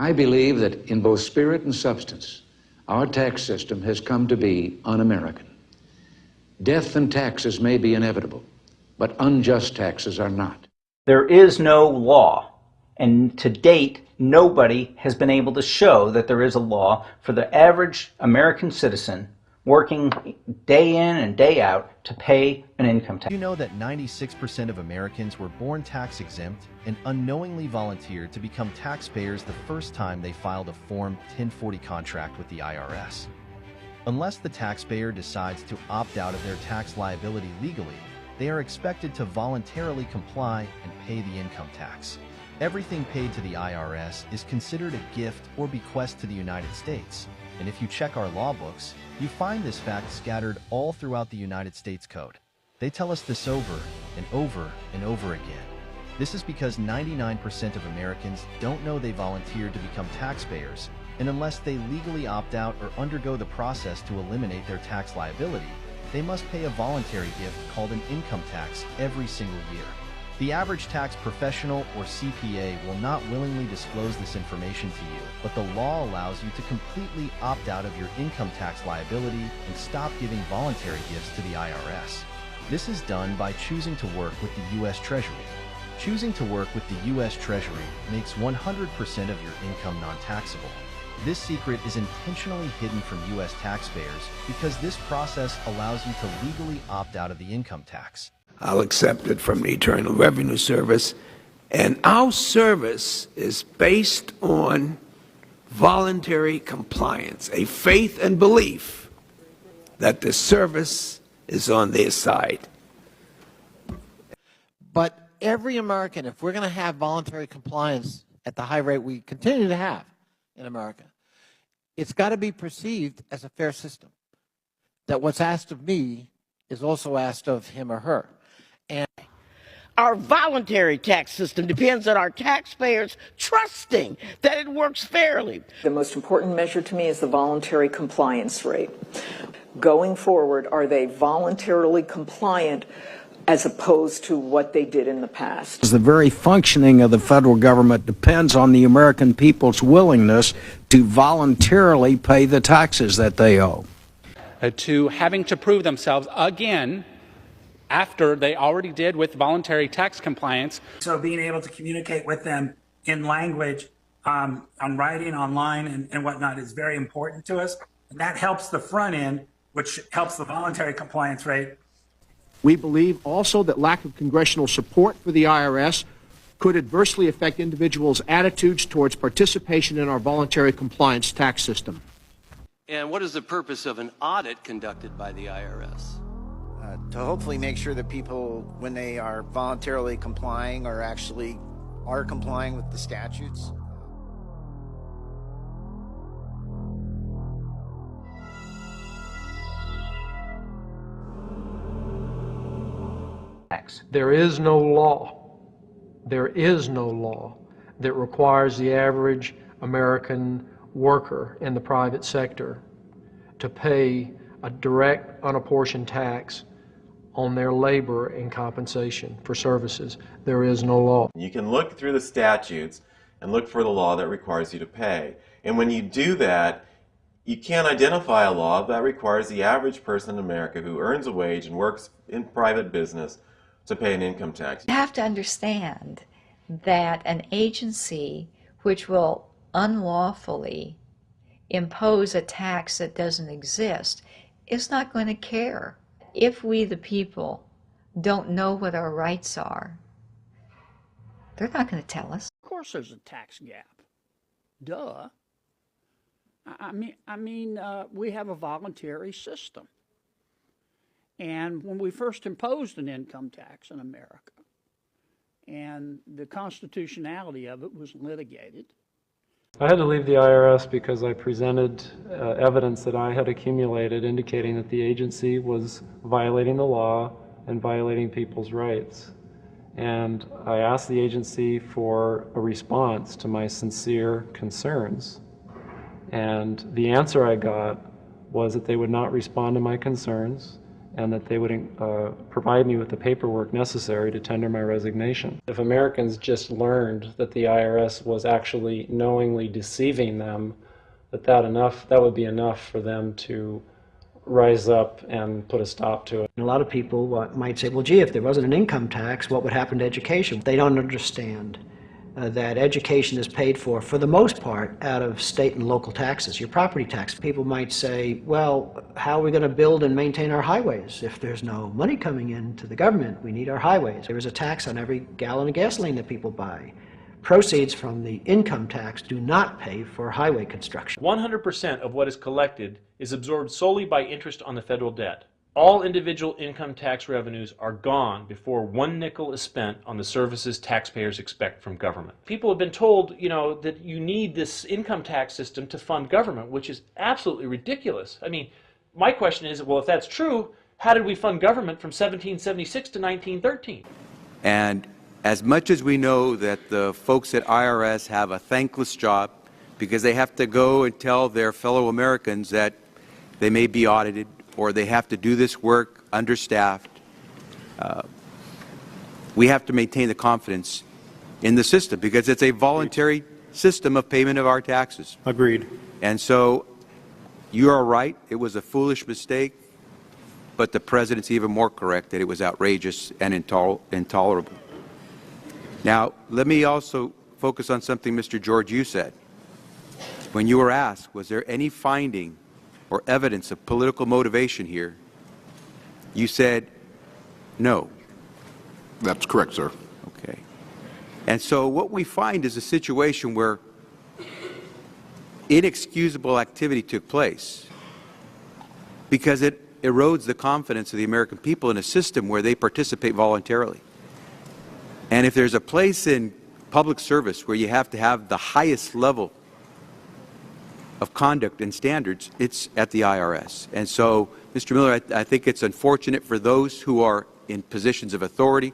I believe that in both spirit and substance, our tax system has come to be un-American. Death and taxes may be inevitable, but unjust taxes are not. There is no law, and to date, nobody has been able to show that there is a law for the average American citizen working day in and day out to pay an income tax. Do you know that 96% of Americans were born tax exempt and unknowingly volunteered to become taxpayers the first time they filed a Form 1040 contract with the IRS? Unless the taxpayer decides to opt out of their tax liability legally, they are expected to voluntarily comply and pay the income tax. Everything paid to the IRS is considered a gift or bequest to the United States. And if you check our law books, you find this fact scattered all throughout the United States Code. They tell us this over and over and over again. This is because 99% of Americans don't know they volunteered to become taxpayers, and unless they legally opt out or undergo the process to eliminate their tax liability, they must pay a voluntary gift called an income tax every single year. The average tax professional or CPA will not willingly disclose this information to you, but the law allows you to completely opt out of your income tax liability and stop giving voluntary gifts to the IRS. This is done by choosing to work with the U.S. Treasury. Choosing to work with the U.S. Treasury makes 100% of your income non-taxable. This secret is intentionally hidden from U.S. taxpayers because this process allows you to legally opt out of the income tax. I'll accept it from the Internal Revenue Service, and our service is based on voluntary compliance, a faith and belief that the service is on their side. But every American, if we're going to have voluntary compliance at the high rate we continue to have in America, it's got to be perceived as a fair system, that what's asked of me is also asked of him or her. And our voluntary tax system depends on our taxpayers trusting that it works fairly. The most important measure to me is the voluntary compliance rate. Going forward, are they voluntarily compliant as opposed to what they did in the past? The very functioning of the federal government depends on the American people's willingness to voluntarily pay the taxes that they owe. To having to prove themselves again after they already did with voluntary tax compliance. So being able to communicate with them in language, on writing, online, and whatnot is very important to us. And that helps the front end, which helps the voluntary compliance rate. We believe also that lack of congressional support for the IRS could adversely affect individuals' attitudes towards participation in our voluntary compliance tax system. And what is the purpose of an audit conducted by the IRS? To hopefully make sure that people, when they are voluntarily complying, are actually complying with the statutes. There is no law. There is no law that requires the average American worker in the private sector to pay a direct unapportioned tax on their labor and compensation for services. There is no law. You can look through the statutes and look for the law that requires you to pay. And when you do that, you can't identify a law that requires the average person in America who earns a wage and works in private business to pay an income tax. You have to understand that an agency which will unlawfully impose a tax that doesn't exist is not going to care. If we, the people, don't know what our rights are, they're not going to tell us. Of course there's a tax gap. Duh. I mean, we have a voluntary system. And when we first imposed an income tax in America, and the constitutionality of it was litigated. I had to leave the IRS because I presented evidence that I had accumulated indicating that the agency was violating the law and violating people's rights. And I asked the agency for a response to my sincere concerns. And the answer I got was that they would not respond to my concerns and that they would provide me with the paperwork necessary to tender my resignation. If Americans just learned that the IRS was actually knowingly deceiving them, that would be enough for them to rise up and put a stop to it. A lot of people might say, well, gee, if there wasn't an income tax, what would happen to education? They don't understand that education is paid for the most part, out of state and local taxes, your property tax. People might say, well, how are we going to build and maintain our highways if there's no money coming into the government? We need our highways. There is a tax on every gallon of gasoline that people buy. Proceeds from the income tax do not pay for highway construction. 100% of what is collected is absorbed solely by interest on the federal debt. All individual income tax revenues are gone before 1 nickel is spent on the services taxpayers expect from government. People have been told, that you need this income tax system to fund government, which is absolutely ridiculous. I mean, my question is, well, if that's true, how did we fund government from 1776 to 1913? And as much as we know that the folks at IRS have a thankless job because they have to go and tell their fellow Americans that they may be audited or they have to do this work understaffed, we have to maintain the confidence in the system because it's a voluntary system of payment of our taxes. Agreed. And so you are right, it was a foolish mistake, but the President's even more correct that it was outrageous and intolerable. Now, let me also focus on something, Mr. George, you said. When you were asked, was there any finding or evidence of political motivation here, you said no. That's correct, sir. Okay. And so what we find is a situation where inexcusable activity took place because it erodes the confidence of the American people in a system where they participate voluntarily. And if there's a place in public service where you have to have the highest level of conduct and standards, it's at the IRS. And so, Mr. Miller, I think it's unfortunate for those who are in positions of authority,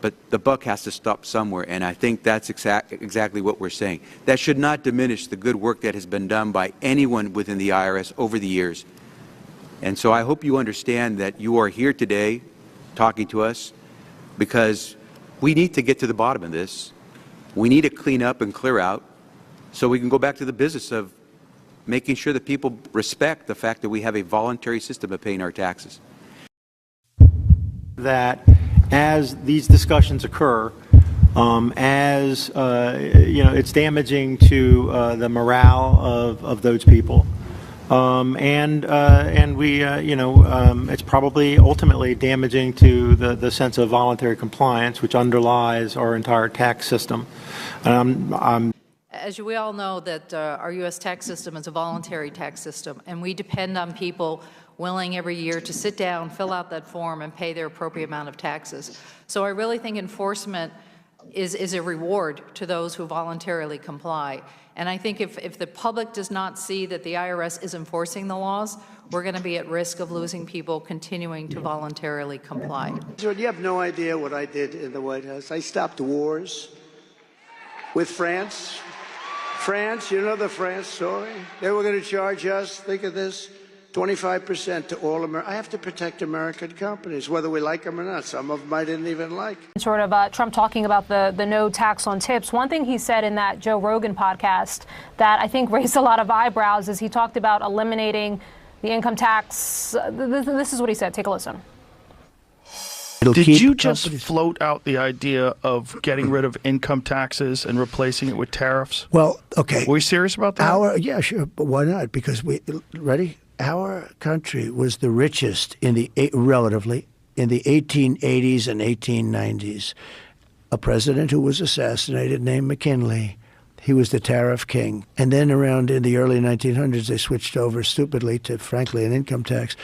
but the buck has to stop somewhere, and I think that's exactly what we're saying. That should not diminish the good work that has been done by anyone within the IRS over the years. And so I hope you understand that you are here today talking to us because we need to get to the bottom of this. We need to clean up and clear out so we can go back to the business of making sure that people respect the fact that we have a voluntary system of paying our taxes. That as these discussions occur, it's damaging to the morale of those people. It's probably ultimately damaging to the sense of voluntary compliance, which underlies our entire tax system. As we all know, that our U.S. tax system is a voluntary tax system, and we depend on people willing every year to sit down, fill out that form, and pay their appropriate amount of taxes. So I really think enforcement is a reward to those who voluntarily comply. And I think if the public does not see that the IRS is enforcing the laws, we're going to be at risk of losing people continuing to voluntarily comply. You have no idea what I did in the White House. I stopped wars with France. France, you know the France story? They were going to charge us, think of this, 25% to all Americans. I have to protect American companies, whether we like them or not. Some of them I didn't even like. Sort of Trump talking about the no tax on tips. One thing he said in that Joe Rogan podcast that I think raised a lot of eyebrows is he talked about eliminating the income tax. This is what he said. Take a listen. Did you just float out the idea of getting rid of income taxes and replacing it with tariffs? Well, okay. Were you serious about that? Yeah, sure. But why not? Because ready? Our country was the richest relatively in the 1880s and 1890s. A president who was assassinated named McKinley, he was the tariff king. And then around in the early 1900s, they switched over stupidly to, frankly, an income tax.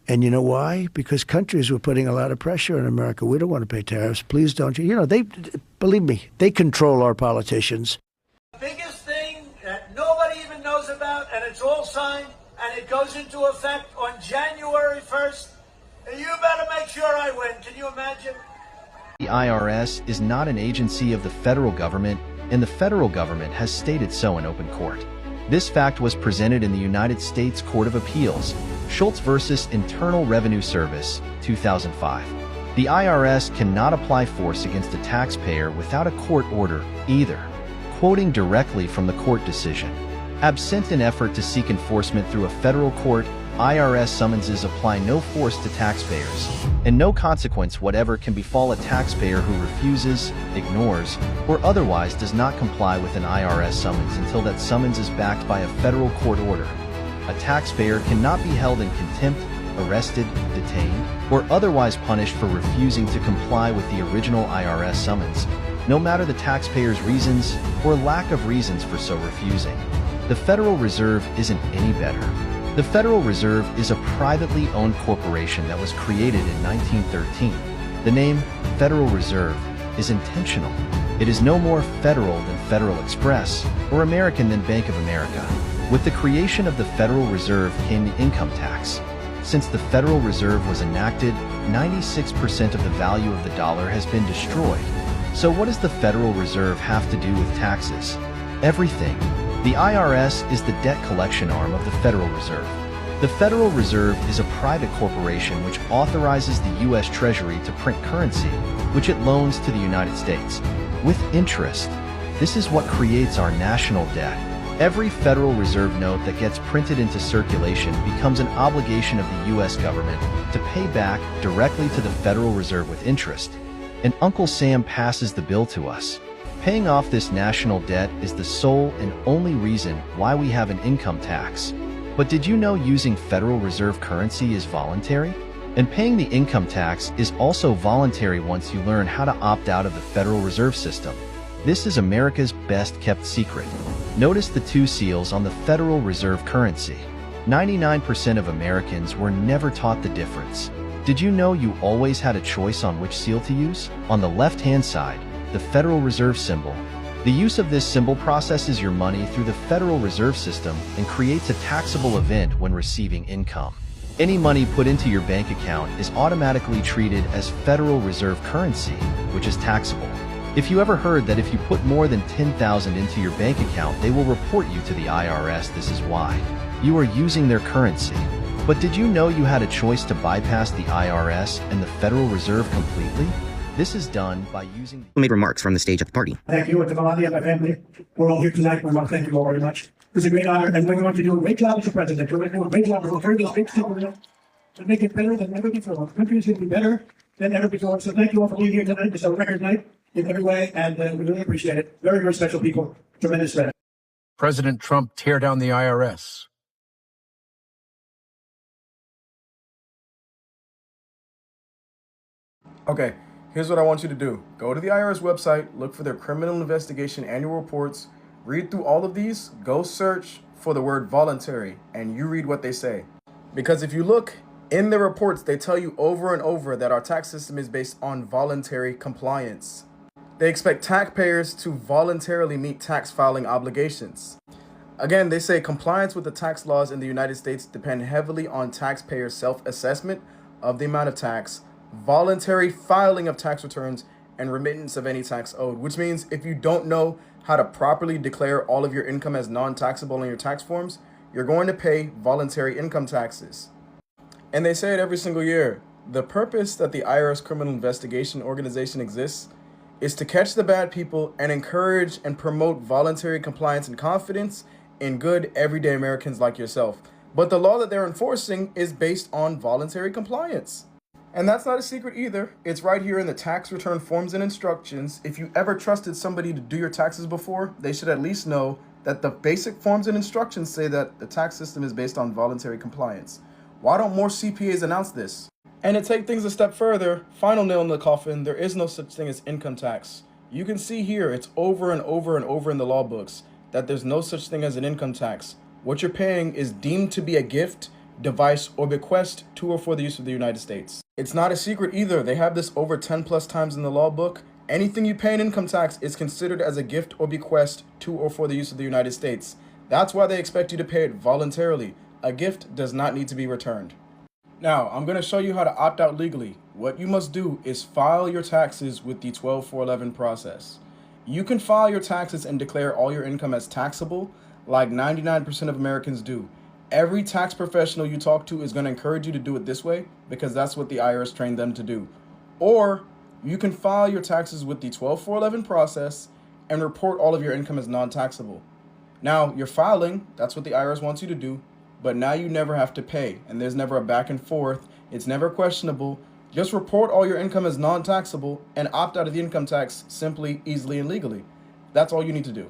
And you know why? Because countries were putting a lot of pressure on America. We don't want to pay tariffs. Please don't you? You know, believe me, they control our politicians. The biggest thing that nobody even knows about, and it's all signed, and it goes into effect on January 1st. You better make sure I win. Can you imagine? The IRS is not an agency of the federal government, and the federal government has stated so in open court. This fact was presented in the United States Court of Appeals, Schultz versus Internal Revenue Service, 2005. The IRS cannot apply force against a taxpayer without a court order either. Quoting directly from the court decision, absent an effort to seek enforcement through a federal court, IRS summonses apply no force to taxpayers, and no consequence whatever can befall a taxpayer who refuses, ignores, or otherwise does not comply with an IRS summons until that summons is backed by a federal court order. A taxpayer cannot be held in contempt, arrested, detained, or otherwise punished for refusing to comply with the original IRS summons, no matter the taxpayer's reasons or lack of reasons for so refusing. The Federal Reserve isn't any better. The Federal Reserve is a privately owned corporation that was created in 1913. The name Federal Reserve is intentional. It is no more federal than Federal Express or American than Bank of America. With the creation of the Federal Reserve came the income tax. Since the Federal Reserve was enacted, 96% of the value of the dollar has been destroyed. So what does the Federal Reserve have to do with taxes? Everything. The IRS is the debt collection arm of the Federal Reserve. The Federal Reserve is a private corporation which authorizes the U.S. Treasury to print currency, which it loans to the United States, with interest. This is what creates our national debt. Every Federal Reserve note that gets printed into circulation becomes an obligation of the U.S. government to pay back directly to the Federal Reserve with interest. And Uncle Sam passes the bill to us. Paying off this national debt is the sole and only reason why we have an income tax. But did you know using Federal Reserve currency is voluntary? And paying the income tax is also voluntary once you learn how to opt out of the Federal Reserve System. This is America's best-kept secret. Notice the two seals on the Federal Reserve currency. 99% of Americans were never taught the difference. Did you know you always had a choice on which seal to use? On the left-hand side, the Federal Reserve symbol. The use of this symbol processes your money through the Federal Reserve System and creates a taxable event when receiving income. Any money put into your bank account is automatically treated as Federal Reserve currency, which is taxable. If you ever heard that if you put more than $10,000 into your bank account, they will report you to the IRS, this is why. You are using their currency. But did you know you had a choice to bypass the IRS and the Federal Reserve completely? This is done by using... Made remarks from the stage at the party. Thank you, to Melania and my family. We're all here tonight. We want to thank you all very much. It was a great honor, and we want to do a great job as the president. We're going to do a great job. We'll carry this big silver to make it better than ever before. The country is going to be better than ever before. So thank you all for being here tonight. It's a record night in every way, and we really appreciate it. Very, very special people. Tremendous credit. President Trump tear down the IRS. Okay. Here's what I want you to do. Go to the IRS website, look for their criminal investigation annual reports, read through all of these, go search for the word voluntary, and you read what they say. Because if you look in the reports, they tell you over and over that our tax system is based on voluntary compliance. They expect taxpayers to voluntarily meet tax filing obligations. Again, they say compliance with the tax laws in the United States depend heavily on taxpayer self-assessment of the amount of tax, voluntary filing of tax returns, and remittance of any tax owed, which means if you don't know how to properly declare all of your income as non-taxable on your tax forms, you're going to pay voluntary income taxes. And they say it every single year. The purpose that the IRS Criminal Investigation Organization exists is to catch the bad people and encourage and promote voluntary compliance and confidence in good everyday Americans like yourself. But the law that they're enforcing is based on voluntary compliance. And that's not a secret either. It's right here in the tax return forms and instructions. If you ever trusted somebody to do your taxes before, they should at least know that the basic forms and instructions say that the tax system is based on voluntary compliance. Why don't more CPAs announce this? And to take things a step further, final nail in the coffin, there is no such thing as income tax. You can see here, it's over and over and over in the law books, that there's no such thing as an income tax. What you're paying is deemed to be a gift, device, or bequest to or for the use of the United States. It's not a secret either. They have this over 10 plus times in the law book. Anything you pay in income tax is considered as a gift or bequest to or for the use of the United States. That's why they expect you to pay it voluntarily. A gift does not need to be returned. Now, I'm going to show you how to opt out legally. What you must do is file your taxes with the 12411 process. You can file your taxes and declare all your income as taxable, like 99% of Americans do. Every tax professional you talk to is going to encourage you to do it this way because that's what the IRS trained them to do. Or you can file your taxes with the 12411 process and report all of your income as non-taxable. Now, you're filing, that's what the IRS wants you to do, but now you never have to pay, and there's never a back and forth. It's never questionable. Just report all your income as non-taxable and opt out of the income tax simply, easily, and legally. That's all you need to do.